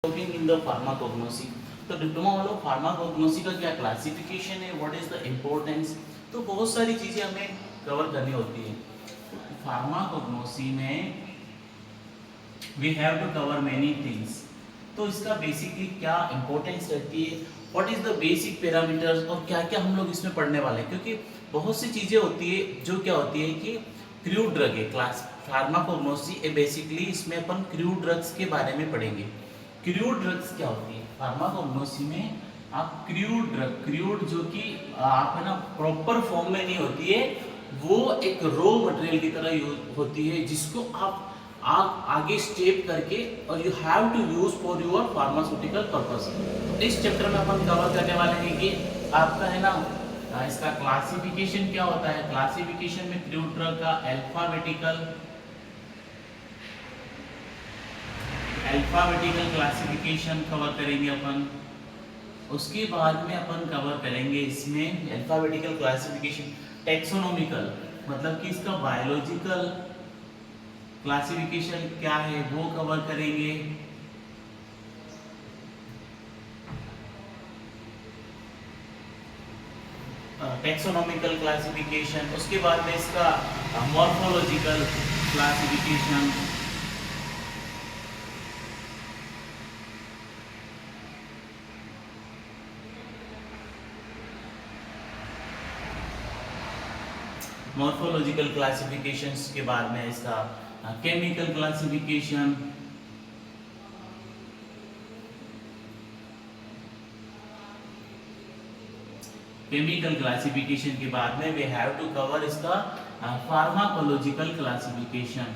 In the pharmacognosy. तो diploma वालों pharmacognosy का क्या क्लासिफिकेशन है, व्हाट इज द इम्पोर्टेंस, तो बहुत सारी चीज़ें हमें कवर करनी होती है। फार्माकोग्नोसी में we have to cover many things. तो इसका बेसिकली क्या इंपॉर्टेंस रहती है, what is the basic parameters, और क्या क्या हम लोग इसमें पढ़ने वाले हैं, क्योंकि बहुत सी चीज़ें होती है जो क्या होती है कि क्रूड ड्रग है। क्लास फार्माकोग्नोसी है बेसिकली, इसमें अपन क्रूड ड्रग्स के बारे में पढ़ेंगे। क्रूड ड्रग्स क्या होती है फार्माकोग्नोसी में, आप क्रूड जो कि आप है ना प्रॉपर फॉर्म में नहीं होती है, वो एक रॉ मटेरियल की तरह यूज होती है, जिसको आप आगे स्टेप करके और you have to use for your pharmaceutical purpose. तो इस चैप्टर में अपन कवर करने वाले हैं कि आपका है ना इसका क्लासिफिकेशन क्या होता है। क्लासिफिकेशन में क्रूड ड्रग का अल्फाबेटिकल क्लासिफिकेशन कवर करेंगे अपन। उसके बाद में अपन कवर करेंगे इसमें अल्फाबेटिकल क्लासिफिकेशन टेक्सोनोमिकल, मतलब कि इसका बायोलॉजिकल क्लासिफिकेशन क्या है वो कवर करेंगे। टेक्सोनोमिकल क्लासिफिकेशन, उसके बाद में इसका मॉर्फोलॉजिकल क्लासिफिकेशन, मॉर्फोलॉजिकल क्लासिफिकेशंस के बाद में इसका केमिकल क्लासिफिकेशन, केमिकल क्लासिफिकेशन के बाद में वी हैव टू कवर इसका फार्माकोलॉजिकल क्लासिफिकेशन।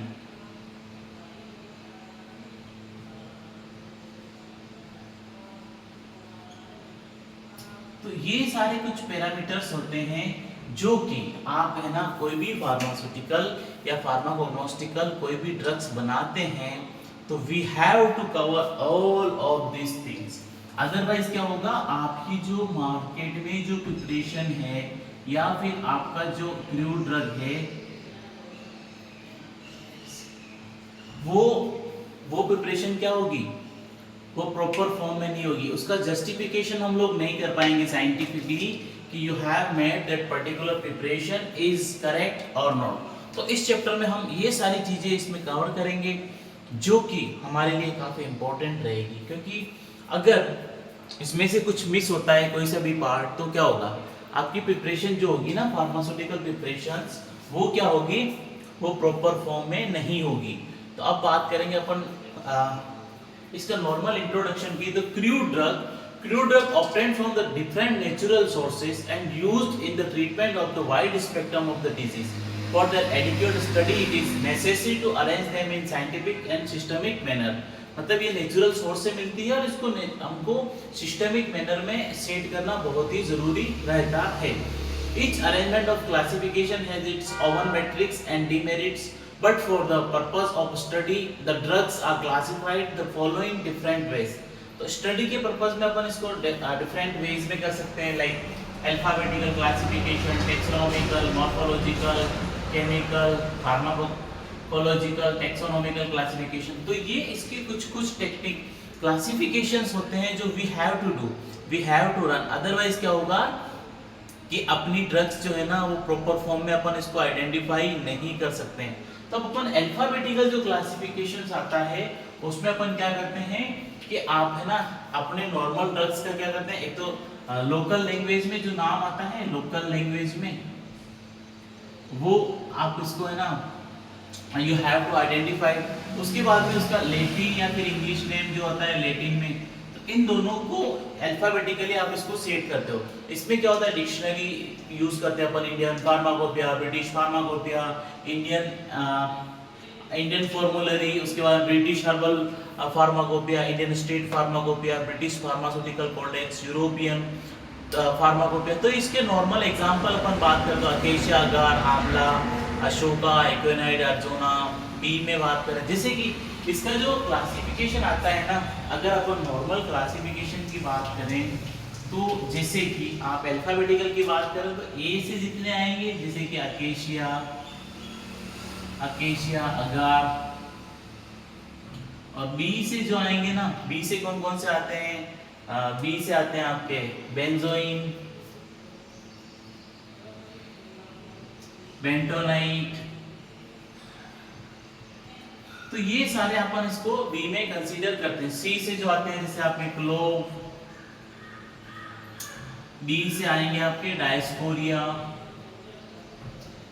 तो ये सारे कुछ पैरामीटर्स होते हैं जो कि आप है ना कोई भी फार्मास्यूटिकल या फार्माकोग्नोस्टिकल कोई भी ड्रग्स बनाते हैं तो we have to cover all of this things. Otherwise क्या होगा, आपकी जो मार्केट में जो प्रिपरेशन है या फिर आपका जो क्रूड ड्रग है वो प्रिपरेशन क्या होगी, वो प्रॉपर फॉर्म में नहीं होगी। उसका जस्टिफिकेशन हम लोग नहीं कर पाएंगे साइंटिफिकली कि you have made that particular preparation is correct और नॉट। तो इस चैप्टर में हम ये सारी चीजें इसमें कवर करेंगे जो कि हमारे लिए काफी इंपॉर्टेंट रहेगी, क्योंकि अगर इसमें से कुछ मिस होता है कोई सा भी पार्ट तो क्या होगा, आपकी प्रिपरेशन जो होगी ना फार्मास्यूटिकल प्रिपरेशंस वो क्या होगी, वो प्रॉपर फॉर्म में नहीं होगी। तो अब बात करेंगे अपन इसका नॉर्मल इंट्रोडक्शन की। तो crude drug obtained from the different natural sources and used in the treatment of the wide spectrum of the disease. For their adequate study it is necessary to arrange them in scientific and systemic manner. मतलब ये natural source से मिलती है और इसको हमको systemic manner में set करना बहुत ही जरूरी रहता है। Each arrangement of classification has its own merits and demerits. But for the purpose of study, the drugs are classified the following different ways. तो स्टडी के पर्पस में अपन इसको डिफरेंट वेज में कर सकते हैं, like alphabetical classification, taxonomical, morphological, chemical, pharmacological, taxonomical classification. तो ये इसके कुछ टेक्निक क्लासिफिकेशंस होते हैं जो we have to do, we have to run. Otherwise क्या होगा कि अपनी ड्रग्स जो है ना वो प्रॉपर फॉर्म में अपन इसको आइडेंटिफाई नहीं कर सकते हैं। तो अपन अल्फाबेटिकल जो क्लासिफिकेशंस आता है उसमें अपन क्या करते हैं कि आप है ना अपने नॉर्मल ड्रग्स का क्या करते हैं, एक तो लोकल लैंग्वेज में जो नाम आता है लोकल लैंग्वेज में वो आप इसको है ना यू हैव टू आइडेंटिफाई। उसके बाद में उसका लैटिन या फिर इंग्लिश नेम जो आता है लैटिन में, तो इन दोनों को अल्फाबेटिकली आप इसको सेट करते हो। इसमें क्या होता है, डिक्शनरी यूज करते हैं अपन, Indian pharmacopoeia, British pharmacopoeia, Indian formulary, उसके बाद British herbal pharmacopoeia, Indian state pharmacopoeia, British pharmaceutical codex, European pharmacopoeia. तो इसके नॉर्मल एग्जांपल अपन बात करते हैं अकेशिया, अगार, आंवला, अशोका, एक्वेनाइड, अर्जुना। बी में बात करें जैसे कि इसका जो क्लासिफिकेशन आता है ना, अगर अपन नॉर्मल क्लासिफिकेशन की बात करें तो जैसे कि आप अल्फाबेटिकल की बात करें तो ए से जितने आएंगे, जैसे कि अकेशिया, अगार, और बी से जो आएंगे ना, बी से कौन कौन से आते हैं, बी से आते हैं आपके बेंजोइन, बेंटोनाइट। तो ये सारे अपन इसको बी में कंसीडर करते हैं। सी से जो आते हैं जैसे आपके क्लोव, डी से आएंगे आपके डायस्पोरिया।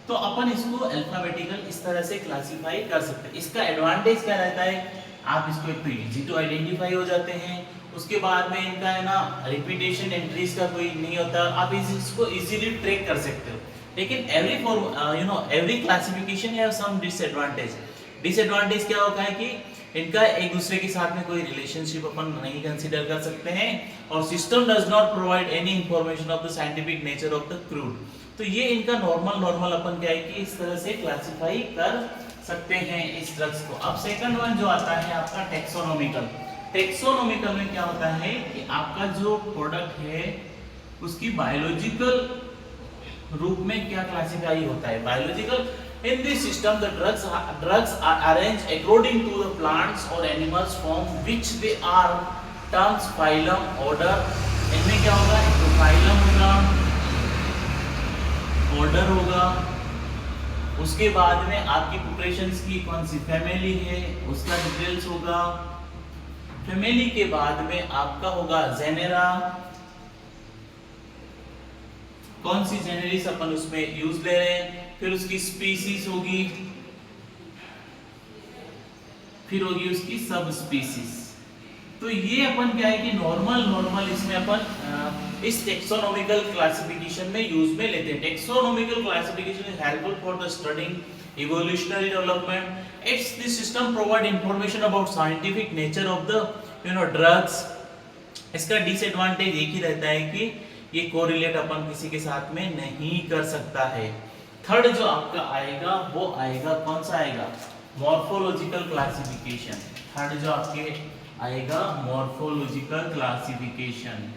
तो अपन इसको अल्फाबेटिकल इस तरह से क्लासिफाई कर सकते हैं। इसका एडवांटेज क्या रहता है, आप इसको एक तो इजी टू आइडेंटिफाई हो जाते हैं, उसके बाद में इनका है ना रिपीटेशन एंट्रीज का कोई नहीं होता, आप इसको इजीली ट्रैक कर सकते हो। लेकिन every classification have some disadvantage. Disadvantage क्या होता है कि इनका एक दूसरे के साथ में कोई रिलेशनशिप अपन नहीं कंसीडर कर सकते हैं, और system does not provide any information of the scientific nature of the crude. तो ये इनका नॉर्मल अपन क्या है कि इस तरह से क्लासिफाई कर सकते हैं इस ड्रग्स को। अब सेकंड वन जो आता है आपका टेक्सोनोमिकल। टेक्सोनोमिकल में क्या होता है कि आपका जो प्रोडक्ट है उसकी बायोलॉजिकल रूप में क्या क्लासिफाई होता है। Biological, in this system the drugs are arranged according to the plants or animals from which they are terms phylum, order। इनमें क्या होगा, एक तो phylum होगा, order होगा, उसके बाद में आपकी प्रिपरेशंस की कौन सी फैमिली है उसका डिटेल्स होगा, फैमिली के बाद में आपका होगा जेनेरा, कौन सी जेनेरिस अपन उसमें यूज ले रहे हैं, फिर उसकी स्पीसीज होगी, फिर होगी उसकी सब स्पीसीज। तो ये अपन क्या है कि नॉर्मल इसमें अपन इस टेक्सोनोमिकल क्लासिफिकेशन में यूज में लेते हैं। Taxonomical classification is helpful for the studying evolutionary development. It's the system provide information about scientific nature of the drugs. इसका डिसएडवांटेज एक ही रहता है कि ये कोरिलेट अपन किसी के साथ में नहीं कर सकता है। थर्ड जो आपका आएगा वो आएगा, कौन सा आएगा, मॉर्फोलॉजिकल क्लासिफिकेशन। थर्ड जो आपके आएगा मॉर्फोलॉजिकल क्लासिफिकेशन।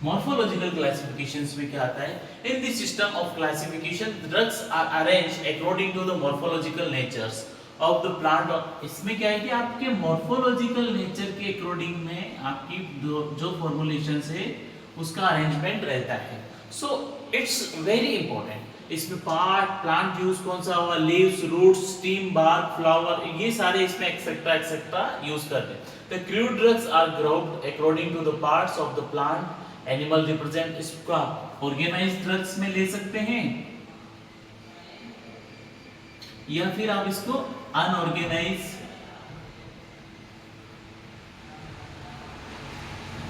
मॉर्फोलॉजिकल क्लासिफिकेशंस में क्या आता है, in this system of classification drugs are arranged according to the morphological natures of the plant. इसमें क्या है कि आपके मॉर्फोलॉजिकल नेचर के अकॉर्डिंग में आपकी जो फॉर्मुलेशंस है उसका अरेंजमेंट रहता है। So it's very important. इसमें पार्ट, प्लांट यूज कौन सा होगा, leaves, roots, stem, bark, flower, ये सारे इसमें एक्सेट्रा यूज करते हैं। The crude drugs are grouped according to the parts of the plant. Animal represent, इसका ऑर्गेनाइज्ड ड्रग्स में ले सकते हैं या फिर आप इसको अनऑर्गेनाइज्ड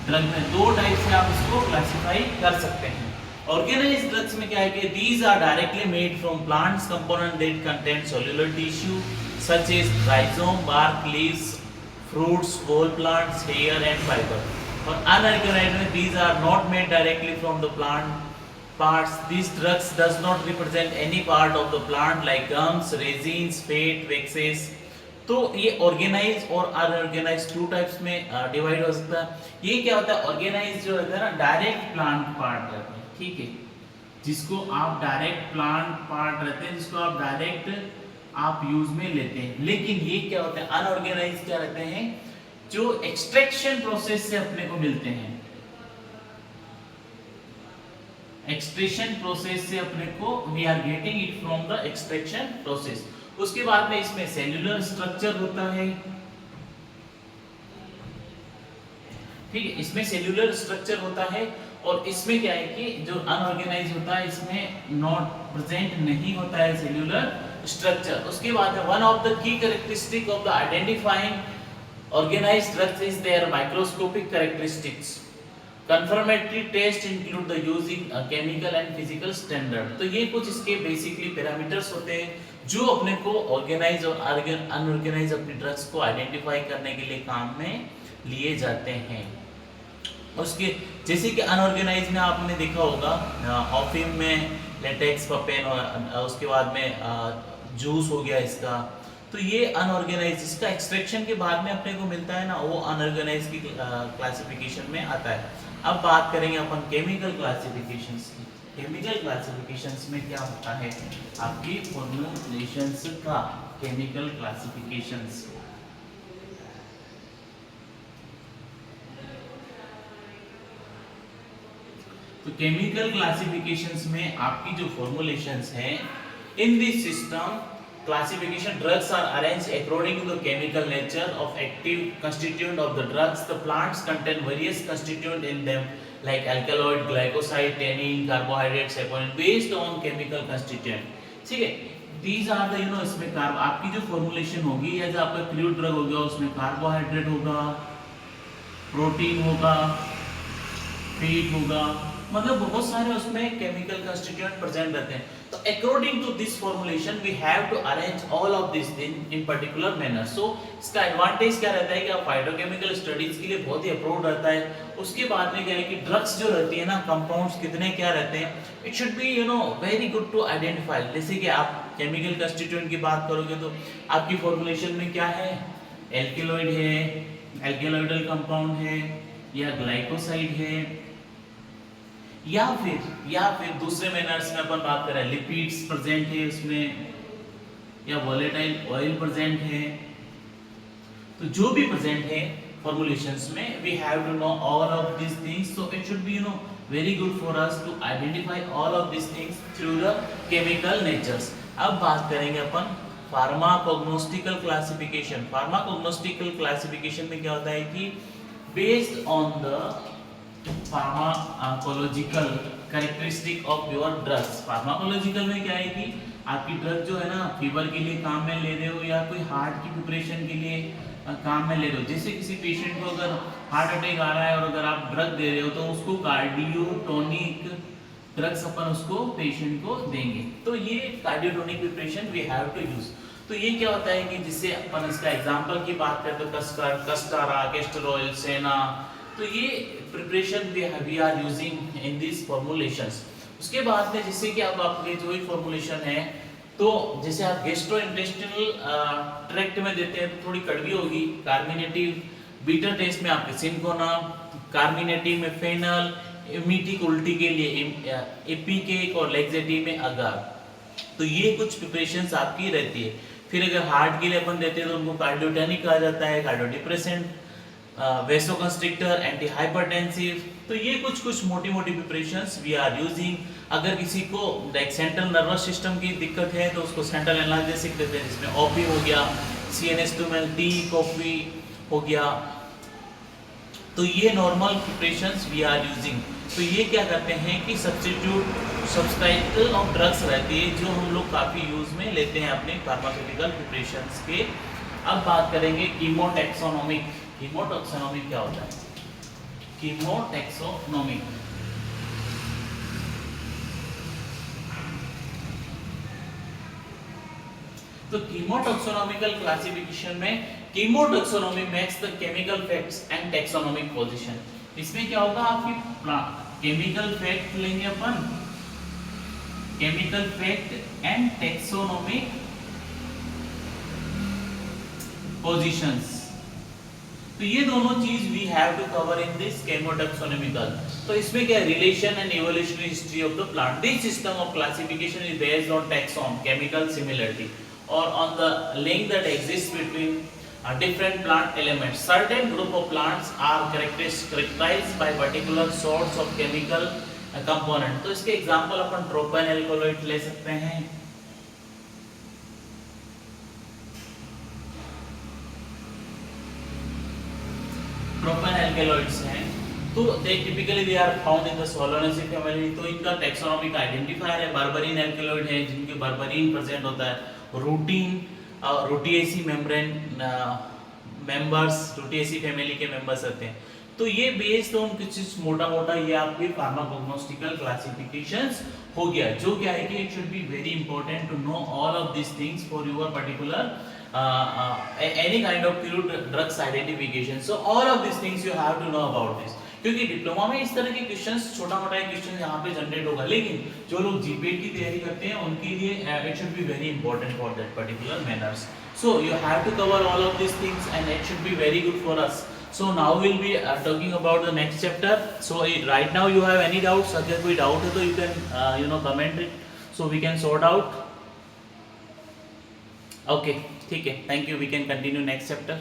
ड्रग में, दो टाइप से आप इसको क्लासिफाई कर सकते हैं। ऑर्गेनाइज्ड ड्रग्स में क्या है कि these are directly made from plants component that contain cellular tissue such as rhizome, bark, leaves, fruits, whole plants, hair and fiber। और unorganized में these are not made directly from the plant parts। These drugs does not represent any part of the plant like gums, resins, fat, waxes। तो ये organise और unorganised two types में divide हो सकता है। ये क्या होता है, ऑर्गेनाइज जो रहता है ना डायरेक्ट प्लांट पार्ट रहता है, ठीक है, जिसको आप डायरेक्ट प्लांट पार्ट रहते हैं, जिसको आप डायरेक्ट आप यूज में लेते हैं। लेकिन ये क्या होता है, अनऑर्गेनाइज क्या रहते हैं, जो एक्सट्रैक्शन प्रोसेस से अपने को मिलते हैं, एक्सट्रैक्शन प्रोसेस से अपने को we are getting it from the extraction process. उसके बाद में इसमें सेल्यूलर स्ट्रक्चर होता है, ठीक है, इसमें सेल्यूलर स्ट्रक्चर होता है। और इसमें क्या है कि जो अनऑर्गेनाइज होता है इसमें नॉट प्रेजेंट नहीं होता है सेल्यूलर स्ट्रक्चर। उसके बाद में one of the key characteristic of the identifying organized drugs is their microscopic characteristics. Confirmatory test include the using chemical and physical standard. तो ये कुछ इसके बेसिकली पैरामीटर्स होते हैं जो अपने को ऑर्गेनाइज और अनऑर्गेनाइज अपनी ड्रग्स को आइडेंटिफाई करने के लिए काम में लिए जाते हैं। उसके जैसे कि अनऑर्गेनाइज में आपने देखा होगा ऑफिम में लेटेक्स, पपेन, और उसके बाद में जूस हो गया इसका। तो ये अनऑर्गेनाइज, इसका एक्सट्रैक्शन के बाद में अपने को मिलता है ना, वो अनऑर्गेनाइज की क्लासिफिकेशन में आता है। अब बात करेंगे अपन केमिकल क्लासिफिकेशंस की। केमिकल क्लासिफिकेशंस में क्या होता है आपकी फॉर्मुलेशंस का केमिकल क्लासिफिकेशंस। तो केमिकल क्लासिफिकेशंस में आपकी जो फॉर्मुलेशंस है in this system classification drugs are arranged according to the chemical nature of active constituent of the drugs. The plants contain various constituent in them like alkaloid, glycoside, tannin, carbohydrates, saponin based on chemical constituent. ठीक है, these are the इसमें carb आपकी जो formulation होगी या जो आपका crude drug हो गया उसमें कार्बोहाइड्रेट होगा, प्रोटीन होगा, फीड होगा, मतलब बहुत सारे उसमें केमिकल कंस्टिट्यूएंट प्रेजेंट रहते हैं। तो according to this formulation we have to arrange all of this thing in particular manner. So इसका एडवांटेज क्या रहता है कि आप फाइटोकेमिकल स्टडीज के लिए बहुत ही अप्रूव्ड रहता है। उसके बाद में क्या है कि ड्रग्स जो रहती है ना, कंपाउंड्स कितने क्या रहते हैं, it should be very good to identify. जैसे कि आप केमिकल कंस्टिट्यूएंट की बात करोगे तो आपकी फॉर्मुलेशन में क्या है, एल्केलॉइड है, एल्केलॉइडल कंपाउंड है, या ग्लाइकोसाइड है, या फिर दूसरे मैनर्स में अपन बात करें लिपिड्स प्रेजेंट है उसमें, या वोलेटाइल ऑयल प्रेजेंट है। तो जो भी प्रेजेंट है फॉर्मुलेशंस में we have to know all of this things. So it should be very good for us to identify all of this things through the chemical natures. अब बात करेंगे अपन फार्माकोग्नोस्टिकल classification. फार्माकोग्नोस्टिकल classification में क्या होता है कि based on the pharmacological characteristic of your drugs. Pharmacological में क्या है कि आपकी ड्रग जो है ना फीवर के लिए काम में ले रहे हो या कोई हार्ट की प्रिपरेशन के लिए काम में ले रहे हो। जैसे किसी पेशेंट को अगर हार्ट अटैक आ रहा है और अगर आप ड्रग दे रहे हो तो उसको कार्डियोटोनिक ड्रग्स अपन उसको पेशेंट को देंगे। तो ये cardiotonic preparation we have to use. तो ये क्या होता है कि जिससे अपन इसका एग्जांपल की बात करें तो कस्टारा, कैस्टर ऑयल, सेना, तो ये preparation we are using in this formulations. उसके बाद में जैसे कि अब आपके जो भी फॉर्मुलेशन है तो जैसे आप गैस्ट्रोइंटेस्टिनल ट्रैक्ट में देते हैं तो थोड़ी कड़वी होगी, कार्मिनेटिव, बीटर टेस्ट में आपके सिंकोना, कार्मिनेटिव में फेनल, इमीटिक उल्टी के लिए एपीकेक और लेक्सेटिव में अगार। तो ये कुछ प्रिपरेशंस आपकी रहती है। फिर अगर हार्ट के लिए अपन देते हैं तो उनको कार्डियोटोनिक कहा जाता है, कार्डियोडिप्रेसेंट, वेसोकंस्ट्रिक्टर, एंटी हाइपरटेंसिव। तो ये कुछ मोटी प्रिपरेशंस वी आर यूजिंग। अगर किसी को लाइक सेंट्रल नर्वस सिस्टम की दिक्कत है तो उसको सेंट्रल एनाल्जेसिक देते हैं, जिसमें ओपी हो गया, CNS2 टी, कॉफी हो गया। तो ये normal preparations we are using. तो ये क्या करते हैं कि सब्सटाइटल ऑफ ड्रग्स रहती है जो हम लोग काफ़ी यूज में लेते हैं अपने फार्मास्यूटिकल प्रिपरेशंस के। अब बात करेंगे कीमोटैक्सोनोमिक। कीमोटैक्सोनोमिक क्या होता है? कीमोटैक्सोनोमिक तो कीमोटैक्सोनोमिकल क्लासिफिकेशन में chemotaxonomy mix the chemical facts and taxonomic position. इसमें क्या होगा, आपकी केमिकल फैक्ट लेंगे अपन, chemical fact and taxonomic positions. तो ये दोनों चीज we have to cover in this chemotaxonomical. तो इसमें क्या relation and evolutionary history of the plant. This system of classification is based on taxon, chemical similarity, or on the link that exists between different plant elements. Certain group of plants are characterized by particular sorts of chemical component. तो इसके example अपन propane एल्कोहॉइड ले सकते हैं, propane alkaloids हैं तो they typically they are found in the Solanaceae family. तो इनका taxonomic identifier है, बर्बरीन एल्कोहॉइड है जिनके बर्बरीन प्रेजेंट होता है, routine Rutaceae membrane members Rutaceae family के मेंबर्स रहते हैं। तो ये बेस्ड ऑन कुछ मोटा ये आपके फार्माकोग्नोस्टिकल क्लासिफिकेशंस हो गया, जो क्या है कि it should be very important to know all of this things for your particular any kind of drugs identification. So all of these things you have to know about this. क्योंकि diploma में इस तरह के questions छोटा-मोटा question यहाँ पे generate होगा, लेकिन जो लोग जीपीएट की तैयारी करते हैं उनके लिए it should be very important for that particular manners. So you have to cover all of these things and it should be very good for us. So now we'll be talking about the next chapter. So right now you have any doubts? अगर कोई doubt है तो you can comment it, so we can sort out. Okay, ठीक है, thank you. We can continue next chapter.